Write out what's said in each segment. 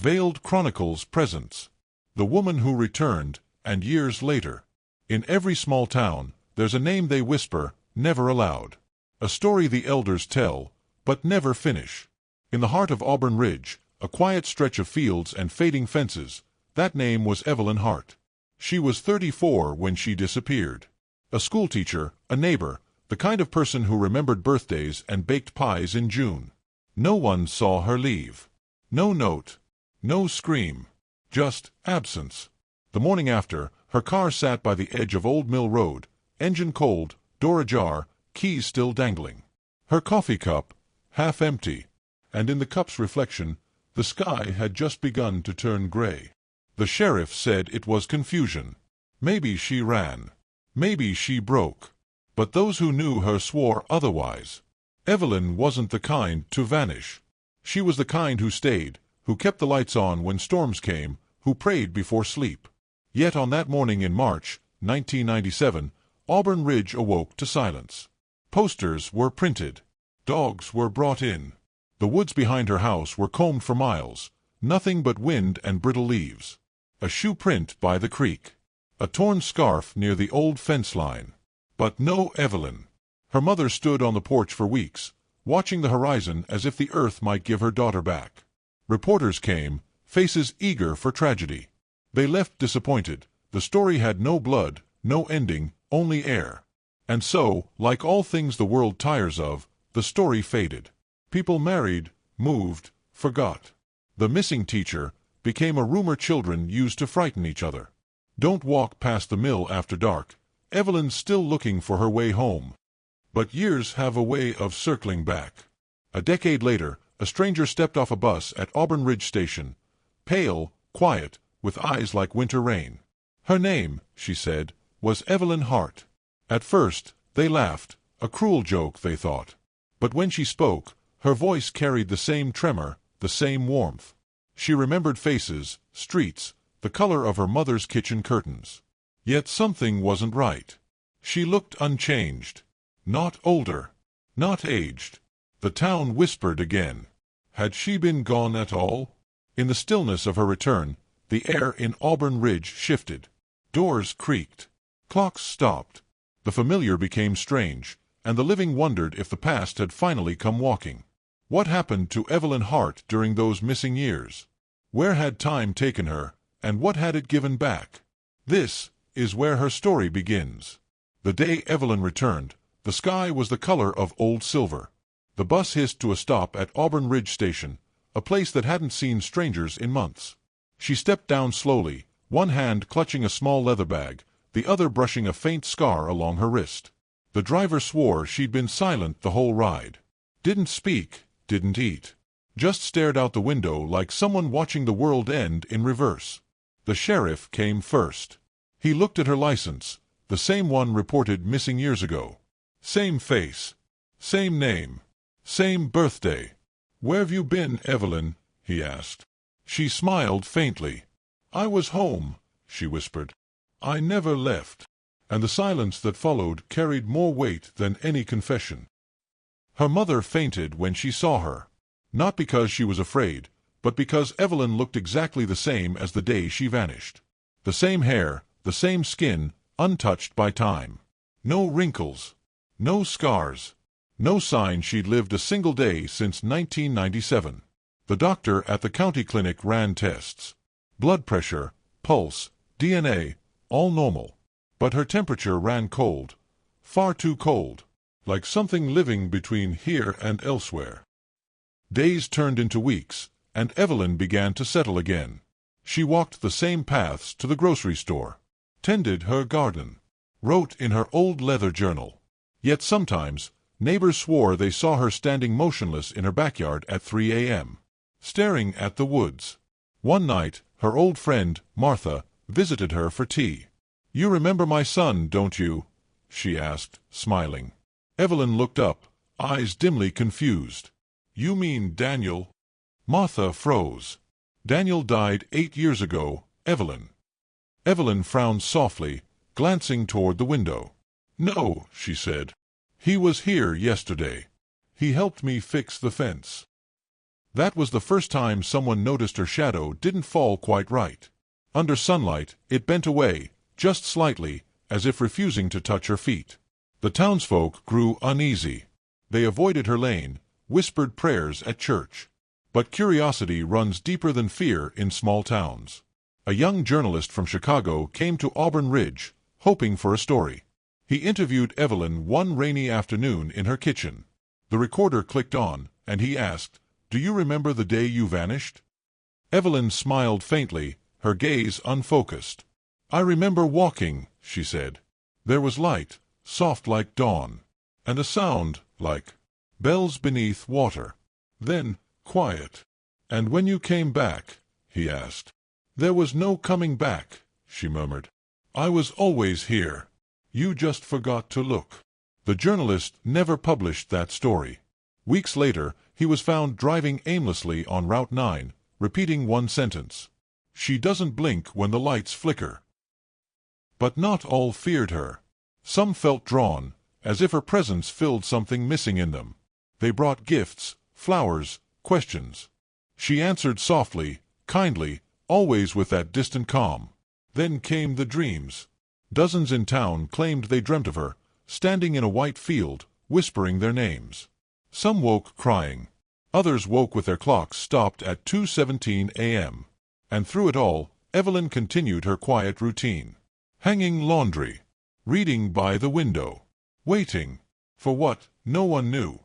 Veiled Chronicles presents The Woman Who Returned, and Years Later. In every small town, there's a name they whisper, never aloud. A story the elders tell, but never finish. In the heart of Auburn Ridge, a quiet stretch of fields and fading fences, that name was Evelyn Hart. She was 34 when she disappeared. A schoolteacher, a neighbor, the kind of person who remembered birthdays and baked pies in June. No one saw her leave. No note. No scream. Just absence. The morning after, her car sat by the edge of Old Mill Road, engine cold, door ajar, keys still dangling. Her coffee cup, half empty, and in the cup's reflection, the sky had just begun to turn gray. The sheriff said it was confusion. Maybe she ran. Maybe she broke. But those who knew her swore otherwise. Evelyn wasn't the kind to vanish. She was the kind who stayed, who kept the lights on when storms came, who prayed before sleep. Yet on that morning in March, 1997, Auburn Ridge awoke to silence. Posters were printed. Dogs were brought in. The woods behind her house were combed for miles, nothing but wind and brittle leaves. A shoe print by the creek. A torn scarf near the old fence line. But no Evelyn. Her mother stood on the porch for weeks, watching the horizon as if the earth might give her daughter back. Reporters came, faces eager for tragedy. They left disappointed. The story had no blood, no ending, only air. And so, like all things the world tires of, the story faded. People married, moved, forgot. The missing teacher became a rumor children used to frighten each other. Don't walk past the mill after dark. Evelyn's still looking for her way home. But years have a way of circling back. A decade later, a stranger stepped off a bus at Auburn Ridge Station, pale, quiet, with eyes like winter rain. Her name, she said, was Evelyn Hart. At first, they laughed, a cruel joke, they thought. But when she spoke, her voice carried the same tremor, the same warmth. She remembered faces, streets, the color of her mother's kitchen curtains. Yet something wasn't right. She looked unchanged. Not older. Not aged. The town whispered again. Had she been gone at all? In the stillness of her return, the air in Auburn Ridge shifted. Doors creaked. Clocks stopped. The familiar became strange, and the living wondered if the past had finally come walking. What happened to Evelyn Hart during those missing years? Where had time taken her, and what had it given back? This is where her story begins. The day Evelyn returned, the sky was the color of old silver. The bus hissed to a stop at Auburn Ridge Station, a place that hadn't seen strangers in months. She stepped down slowly, one hand clutching a small leather bag, the other brushing a faint scar along her wrist. The driver swore she'd been silent the whole ride. Didn't speak, didn't eat. Just stared out the window like someone watching the world end in reverse. The sheriff came first. He looked at her license, the same one reported missing years ago. Same face. Same name. Same birthday. "Where've you been, Evelyn?" he asked. She smiled faintly. "I was home," she whispered. "I never left." And the silence that followed carried more weight than any confession. Her mother fainted when she saw her. Not because she was afraid, but because Evelyn looked exactly the same as the day she vanished. The same hair, the same skin, untouched by time. No wrinkles. No scars. No sign she'd lived a single day since 1997. The doctor at the county clinic ran tests. Blood pressure, pulse, DNA, all normal. But her temperature ran cold. Far too cold. Like something living between here and elsewhere. Days turned into weeks, and Evelyn began to settle again. She walked the same paths to the grocery store. Tended her garden. Wrote in her old leather journal. Yet sometimes, neighbors swore they saw her standing motionless in her backyard at 3 a.m., staring at the woods. One night, her old friend, Martha, visited her for tea. "You remember my son, don't you?" she asked, smiling. Evelyn looked up, eyes dimly confused. "You mean Daniel?" Martha froze. "Daniel died 8 years ago, Evelyn." Evelyn frowned softly, glancing toward the window. "No," she said. "He was here yesterday. He helped me fix the fence." That was the first time someone noticed her shadow didn't fall quite right. Under sunlight, it bent away, just slightly, as if refusing to touch her feet. The townsfolk grew uneasy. They avoided her lane, whispered prayers at church. But curiosity runs deeper than fear in small towns. A young journalist from Chicago came to Auburn Ridge, hoping for a story. He interviewed Evelyn one rainy afternoon in her kitchen. The recorder clicked on, and he asked, "Do you remember the day you vanished?" Evelyn smiled faintly, her gaze unfocused. "I remember walking," she said. "There was light, soft like dawn, and a sound like bells beneath water. Then, quiet." "And when you came back?" he asked. "There was no coming back," she murmured. "I was always here. You just forgot to look." The journalist never published that story. Weeks later, he was found driving aimlessly on Route 9, repeating one sentence. "She doesn't blink when the lights flicker." But not all feared her. Some felt drawn, as if her presence filled something missing in them. They brought gifts, flowers, questions. She answered softly, kindly, always with that distant calm. Then came the dreams. Dozens in town claimed they dreamt of her, standing in a white field, whispering their names. Some woke crying. Others woke with their clocks stopped at 2:17 a.m. And through it all, Evelyn continued her quiet routine. Hanging laundry. Reading by the window. Waiting. For what, no one knew.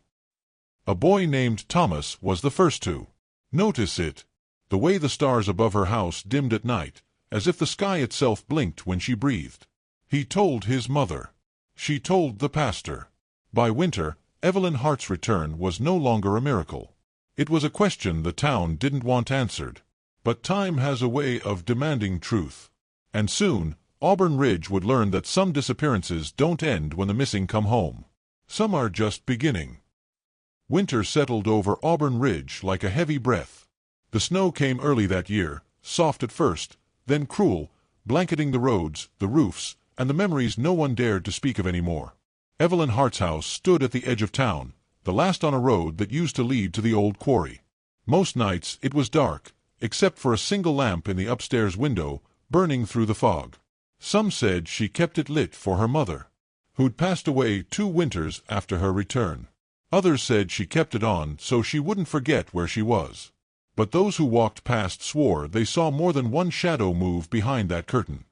A boy named Thomas was the first to notice it. The way the stars above her house dimmed at night, as if the sky itself blinked when she breathed. He told his mother. She told the pastor. By winter, Evelyn Hart's return was no longer a miracle. It was a question the town didn't want answered. But time has a way of demanding truth. And soon, Auburn Ridge would learn that some disappearances don't end when the missing come home. Some are just beginning. Winter settled over Auburn Ridge like a heavy breath. The snow came early that year, soft at first, then cruel, blanketing the roads, the roofs, and the memories no one dared to speak of anymore. Evelyn Hart's house stood at the edge of town, the last on a road that used to lead to the old quarry. Most nights it was dark, except for a single lamp in the upstairs window, burning through the fog. Some said she kept it lit for her mother, who'd passed away 2 winters after her return. Others said she kept it on so she wouldn't forget where she was. But those who walked past swore they saw more than one shadow move behind that curtain.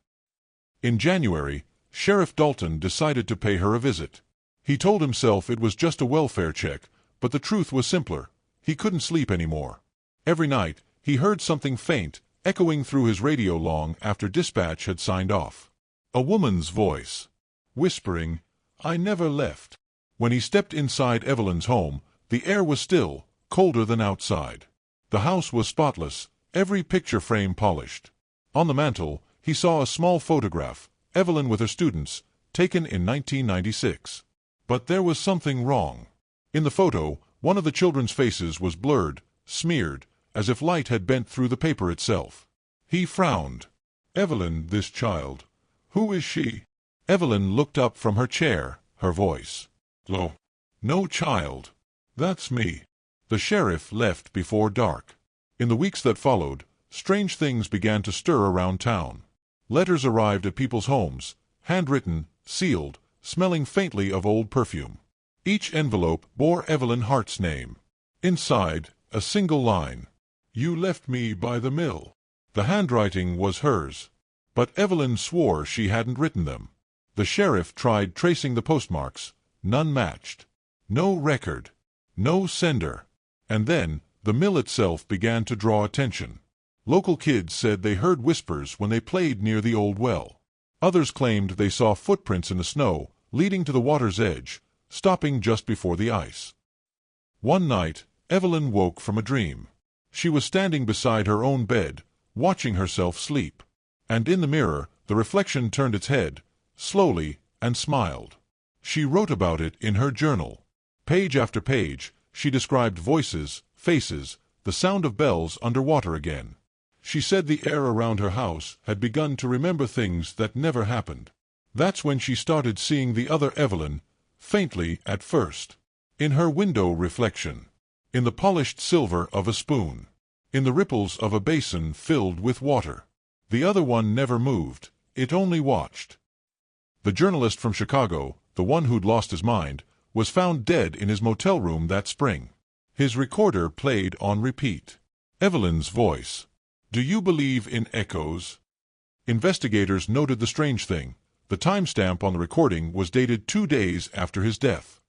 In January, Sheriff Dalton decided to pay her a visit. He told himself it was just a welfare check, but the truth was simpler. He couldn't sleep anymore. Every night, he heard something faint, echoing through his radio long after dispatch had signed off. A woman's voice, whispering, "I never left." When he stepped inside Evelyn's home, the air was still, colder than outside. The house was spotless, every picture frame polished. On the mantel, he saw a small photograph, Evelyn with her students, taken in 1996. But there was something wrong. In the photo, one of the children's faces was blurred, smeared, as if light had bent through the paper itself. He frowned. "Evelyn, this child. Who is she?" Evelyn looked up from her chair, her voice low. "No child. That's me." The sheriff left before dark. In the weeks that followed, strange things began to stir around town. Letters arrived at people's homes, handwritten, sealed, smelling faintly of old perfume. Each envelope bore Evelyn Hart's name. Inside, a single line. "You left me by the mill." The handwriting was hers. But Evelyn swore she hadn't written them. The sheriff tried tracing the postmarks. None matched. No record. No sender. And then, the mill itself began to draw attention. Local kids said they heard whispers when they played near the old well. Others claimed they saw footprints in the snow, leading to the water's edge, stopping just before the ice. One night, Evelyn woke from a dream. She was standing beside her own bed, watching herself sleep. And in the mirror, the reflection turned its head, slowly, and smiled. She wrote about it in her journal. Page after page, she described voices, faces, the sound of bells underwater again. She said the air around her house had begun to remember things that never happened. That's when she started seeing the other Evelyn, faintly at first. In her window reflection. in the polished silver of a spoon, in the ripples of a basin filled with water. The other one never moved, it only watched. The journalist from Chicago, the one who'd lost his mind, was found dead in his motel room that spring. His recorder played on repeat. Evelyn's voice. "Do you believe in echoes?" Investigators noted the strange thing. The timestamp on the recording was dated 2 days after his death.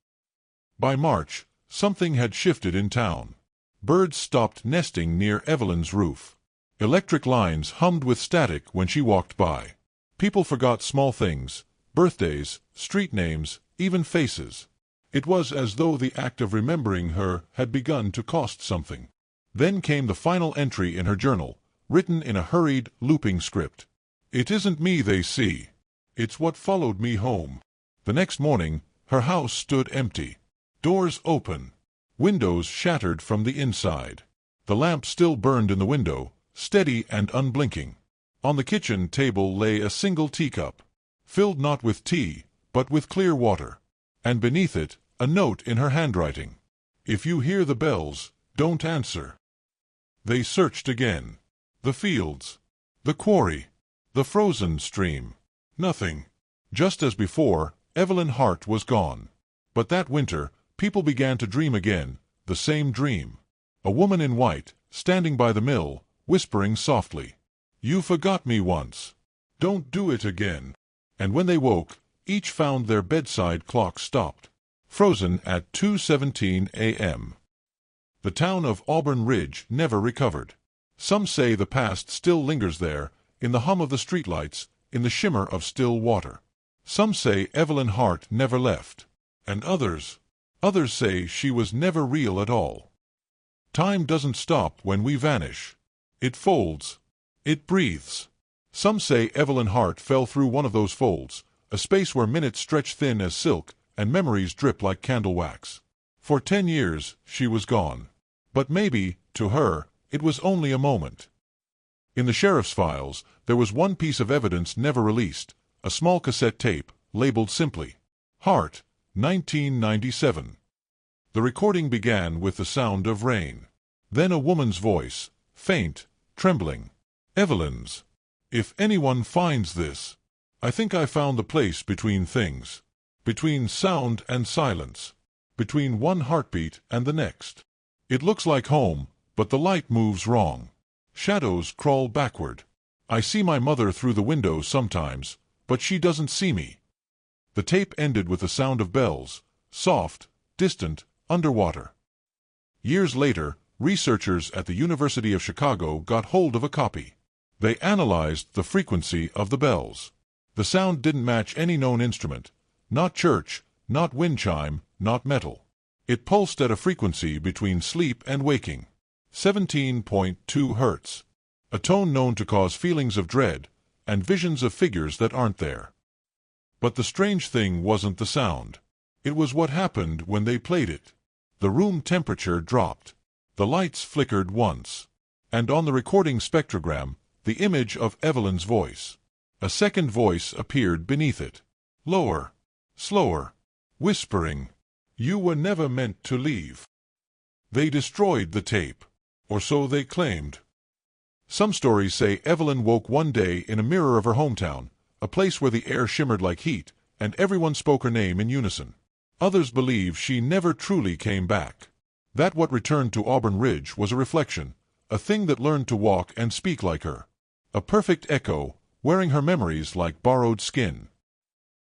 By March, something had shifted in town. Birds stopped nesting near Evelyn's roof. Electric lines hummed with static when she walked by. People forgot small things, birthdays, street names, even faces. It was as though the act of remembering her had begun to cost something. Then came the final entry in her journal, written in a hurried, looping script. "It isn't me they see. It's what followed me home." The next morning, her house stood empty. Doors open. Windows shattered from the inside. The lamp still burned in the window, steady and unblinking. On the kitchen table lay a single teacup, filled not with tea, but with clear water. And beneath it, a note in her handwriting. "If you hear the bells, don't answer." They searched again. The fields, the quarry, the frozen stream. Nothing. Just as before, Evelyn Hart was gone. But that winter, people began to dream again, the same dream. A woman in white, standing by the mill, whispering softly, "You forgot me once. Don't do it again." And when they woke, each found their bedside clock stopped, frozen at 2:17 a.m. The town of Auburn Ridge never recovered. Some say the past still lingers there, in the hum of the streetlights, in the shimmer of still water. Some say Evelyn Hart never left. And others say she was never real at all. Time doesn't stop when we vanish. It folds. It breathes. Some say Evelyn Hart fell through one of those folds, a space where minutes stretch thin as silk and memories drip like candle wax. For 10 years, she was gone. But maybe, to her, it was only a moment. In the sheriff's files, there was one piece of evidence never released, a small cassette tape, labeled simply, "Hart, 1997. The recording began with the sound of rain. Then a woman's voice, faint, trembling. "Evelyn's. If anyone finds this, I think I found the place between things. Between sound and silence. Between one heartbeat and the next. It looks like home, but the light moves wrong. Shadows crawl backward. I see my mother through the window sometimes, but she doesn't see me." The tape ended with the sound of bells, soft, distant, underwater. Years later, researchers at the University of Chicago got hold of a copy. They analyzed the frequency of the bells. The sound didn't match any known instrument, not church, not wind chime, not metal. It pulsed at a frequency between sleep and waking, 17.2 hertz, a tone known to cause feelings of dread and visions of figures that aren't there. But the strange thing wasn't the sound. It was what happened when they played it. The room temperature dropped. The lights flickered once. And on the recording spectrogram, the image of Evelyn's voice. A second voice appeared beneath it. Lower, slower, whispering, "You were never meant to leave." They destroyed the tape. Or so they claimed. Some stories say Evelyn woke one day in a mirror of her hometown, a place where the air shimmered like heat, and everyone spoke her name in unison. Others believe she never truly came back. That what returned to Auburn Ridge was a reflection, a thing that learned to walk and speak like her. A perfect echo, wearing her memories like borrowed skin.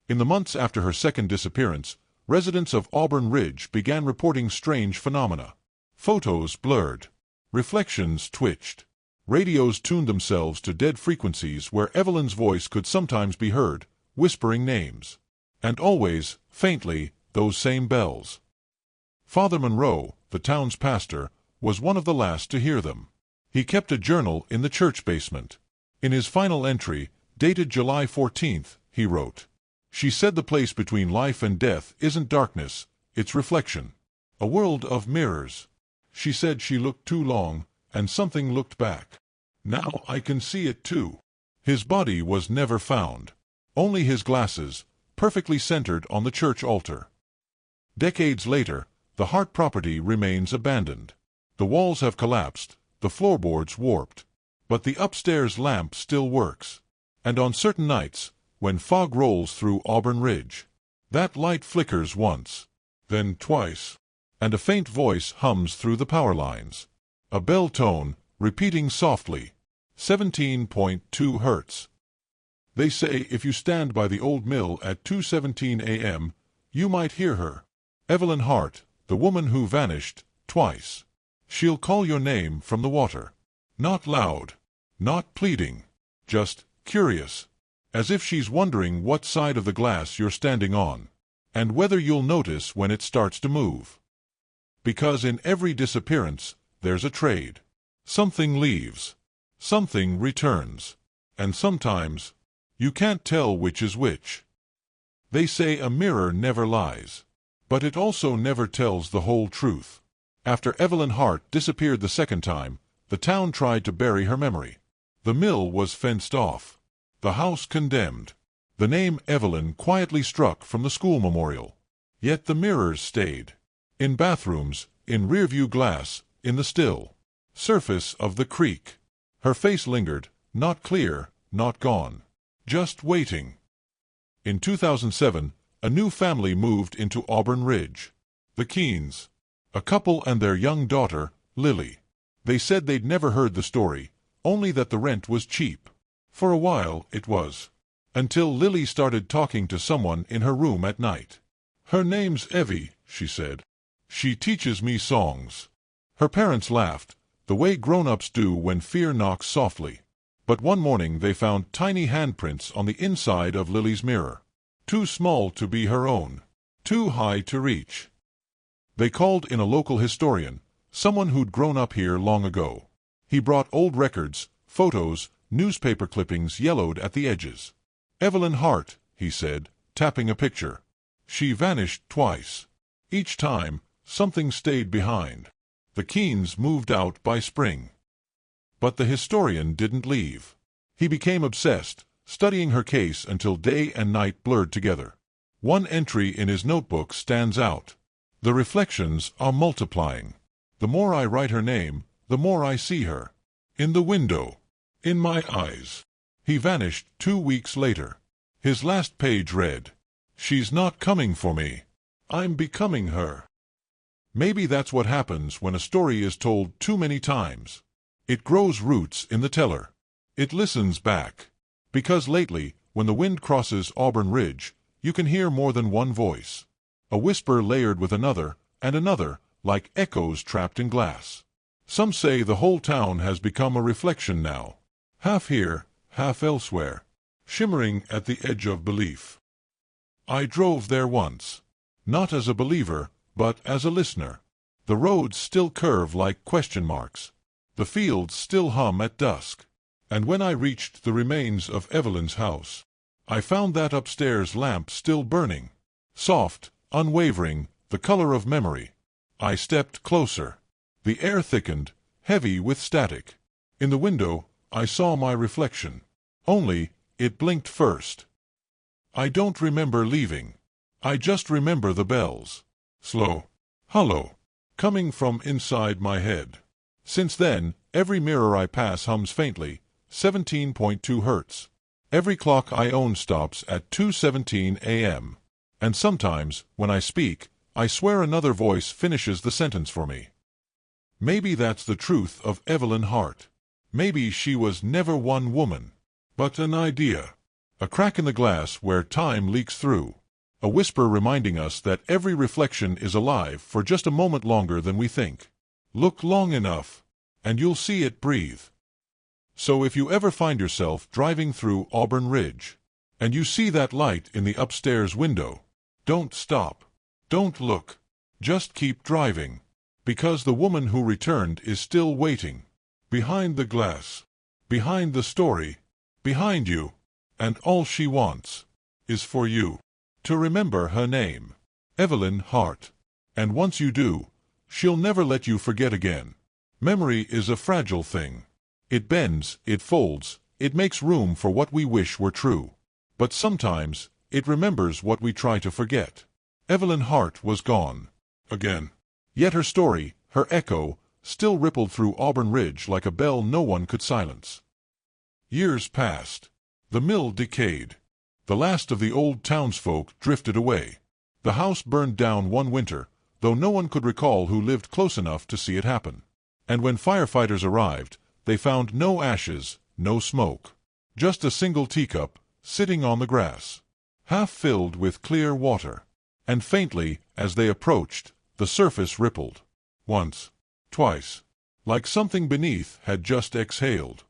In the months after her second disappearance, residents of Auburn Ridge began reporting strange phenomena. Photos blurred. Reflections twitched. Radios tuned themselves to dead frequencies where Evelyn's voice could sometimes be heard, whispering names. And always, faintly, those same bells. Father Monroe, the town's pastor, was one of the last to hear them. He kept a journal in the church basement. In his final entry, dated July 14th, he wrote, "She said the place between life and death isn't darkness, it's reflection. A world of mirrors. She said she looked too long, and something looked back. Now I can see it too." His body was never found. Only his glasses, perfectly centered on the church altar. Decades later, the Hart property remains abandoned. The walls have collapsed, the floorboards warped. But the upstairs lamp still works. And on certain nights, when fog rolls through Auburn Ridge, that light flickers once, then twice, and a faint voice hums through the power lines. A bell tone, repeating softly, 17.2 hertz. They say if you stand by the old mill at 2:17 a.m., you might hear her. Evelyn Hart, the woman who vanished, twice. She'll call your name from the water. Not loud, not pleading, just curious, as if she's wondering what side of the glass you're standing on, and whether you'll notice when it starts to move. Because in every disappearance, there's a trade. Something leaves, something returns, and sometimes you can't tell which is which. They say a mirror never lies, but it also never tells the whole truth. After Evelyn Hart disappeared the second time, the town tried to bury her memory. The mill was fenced off, the house condemned, the name Evelyn quietly struck from the school memorial. Yet the mirrors stayed. In bathrooms, in rearview glass, in the still surface of the creek. Her face lingered, not clear, not gone, just waiting. In 2007, a new family moved into Auburn Ridge. The Keens, a couple and their young daughter, Lily. They said they'd never heard the story, only that the rent was cheap. For a while it was. Until Lily started talking to someone in her room at night. "Her name's Evie," she said. "She teaches me songs." Her parents laughed, the way grown-ups do when fear knocks softly. But one morning they found tiny handprints on the inside of Lily's mirror. Too small to be her own. Too high to reach. They called in a local historian, someone who'd grown up here long ago. He brought old records, photos, newspaper clippings yellowed at the edges. "Evelyn Hart," he said, tapping a picture. "She vanished twice. Each time, something stayed behind." The Keens moved out by spring. But the historian didn't leave. He became obsessed, studying her case until day and night blurred together. One entry in his notebook stands out. "The reflections are multiplying. The more I write her name, the more I see her. In the window. In my eyes." He vanished 2 weeks later. His last page read, "She's not coming for me. I'm becoming her." Maybe that's what happens when a story is told too many times. It grows roots in the teller. It listens back. Because lately, when the wind crosses Auburn Ridge, you can hear more than one voice. A whisper layered with another, and another, like echoes trapped in glass. Some say the whole town has become a reflection now. Half here, half elsewhere. Shimmering at the edge of belief. I drove there once. Not as a believer, but as a listener. The roads still curve like question marks. The fields still hum at dusk. And when I reached the remains of Evelyn's house, I found that upstairs lamp still burning. Soft, unwavering, the color of memory. I stepped closer. The air thickened, heavy with static. In the window, I saw my reflection. Only, it blinked first. I don't remember leaving. I just remember the bells. Slow, hollow, coming from inside my head. Since then, every mirror I pass hums faintly, 17.2 hertz. Every clock I own stops at 2:17 a.m. And sometimes, when I speak, I swear another voice finishes the sentence for me. Maybe that's the truth of Evelyn Hart. Maybe she was never one woman, but an idea. A crack in the glass where time leaks through. A whisper reminding us that every reflection is alive for just a moment longer than we think. Look long enough, and you'll see it breathe. So if you ever find yourself driving through Auburn Ridge, and you see that light in the upstairs window, don't stop. Don't look. Just keep driving. Because the woman who returned is still waiting. Behind the glass. Behind the story. Behind you. And all she wants is for you to remember her name. Evelyn Hart. And once you do, she'll never let you forget again. Memory is a fragile thing. It bends, it folds, it makes room for what we wish were true. But sometimes, it remembers what we try to forget. Evelyn Hart was gone. Again. Yet her story, her echo, still rippled through Auburn Ridge like a bell no one could silence. Years passed. The mill decayed. The last of the old townsfolk drifted away. The house burned down one winter, though no one could recall who lived close enough to see it happen. And when firefighters arrived, they found no ashes, no smoke. Just a single teacup, sitting on the grass, half filled with clear water. And faintly, as they approached, the surface rippled. Once, twice, like something beneath had just exhaled.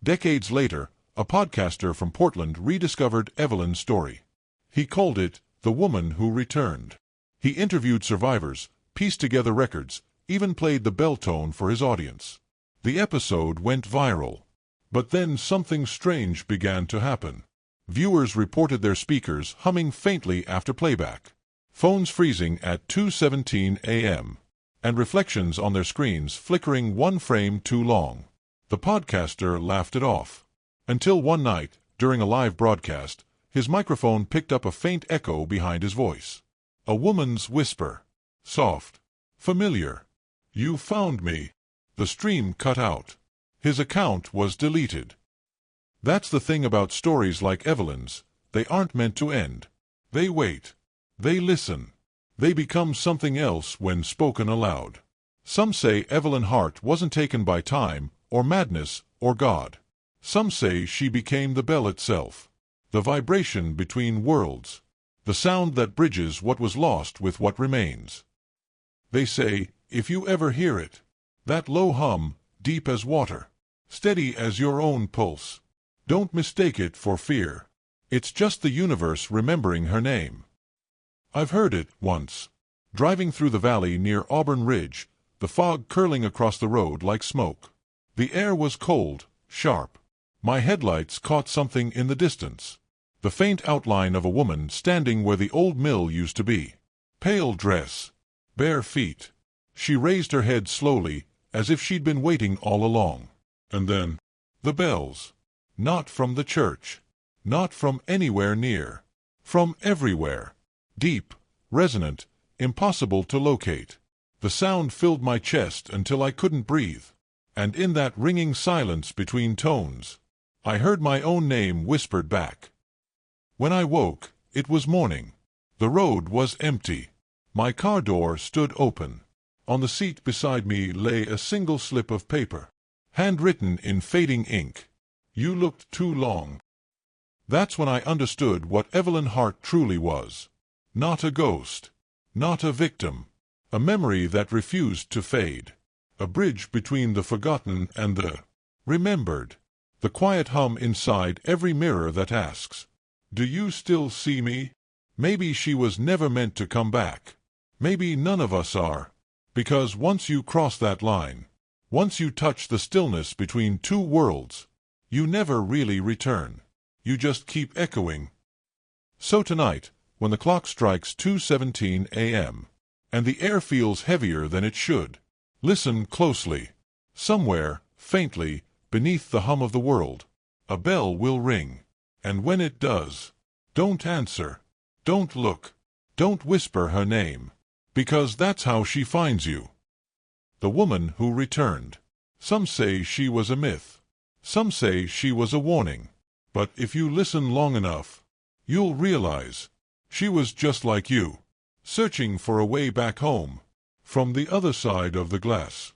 Decades later, a podcaster from Portland rediscovered Evelyn's story. He called it The Woman Who Returned. He interviewed survivors, pieced together records, even played the bell tone for his audience. The episode went viral. But then something strange began to happen. Viewers reported their speakers humming faintly after playback, phones freezing at 2:17 a.m., and reflections on their screens flickering one frame too long. The podcaster laughed it off. Until one night, during a live broadcast, his microphone picked up a faint echo behind his voice. A woman's whisper. Soft. Familiar. "You found me." The stream cut out. His account was deleted. That's the thing about stories like Evelyn's. They aren't meant to end. They wait. They listen. They become something else when spoken aloud. Some say Evelyn Hart wasn't taken by time, or madness, or God. Some say she became the bell itself. The vibration between worlds. The sound that bridges what was lost with what remains. They say, if you ever hear it, that low hum, deep as water, steady as your own pulse, don't mistake it for fear. It's just the universe remembering her name. I've heard it once. Driving through the valley near Auburn Ridge, the fog curling across the road like smoke. The air was cold, sharp. My headlights caught something in the distance. The faint outline of a woman standing where the old mill used to be. Pale dress. Bare feet. She raised her head slowly, as if she'd been waiting all along. And then, the bells. Not from the church. Not from anywhere near. From everywhere. Deep, resonant, impossible to locate. The sound filled my chest until I couldn't breathe. And in that ringing silence between tones, I heard my own name whispered back. When I woke, it was morning. The road was empty. My car door stood open. On the seat beside me lay a single slip of paper, handwritten in fading ink. You looked too long. That's when I understood what Evelyn Hart truly was. Not a ghost. Not a victim. A memory that refused to fade. A bridge between the forgotten and the remembered. The quiet hum inside every mirror that asks, "Do you still see me?" Maybe she was never meant to come back. Maybe none of us are. Because once you cross that line, once you touch the stillness between two worlds, you never really return. You just keep echoing. So tonight, when the clock strikes 2:17 a.m., and the air feels heavier than it should, listen closely. Somewhere, faintly, beneath the hum of the world, a bell will ring. And when it does, don't answer. Don't look. Don't whisper her name. Because that's how she finds you. The woman who returned. Some say she was a myth. Some say she was a warning. But if you listen long enough, you'll realize she was just like you, searching for a way back home, from the other side of the glass.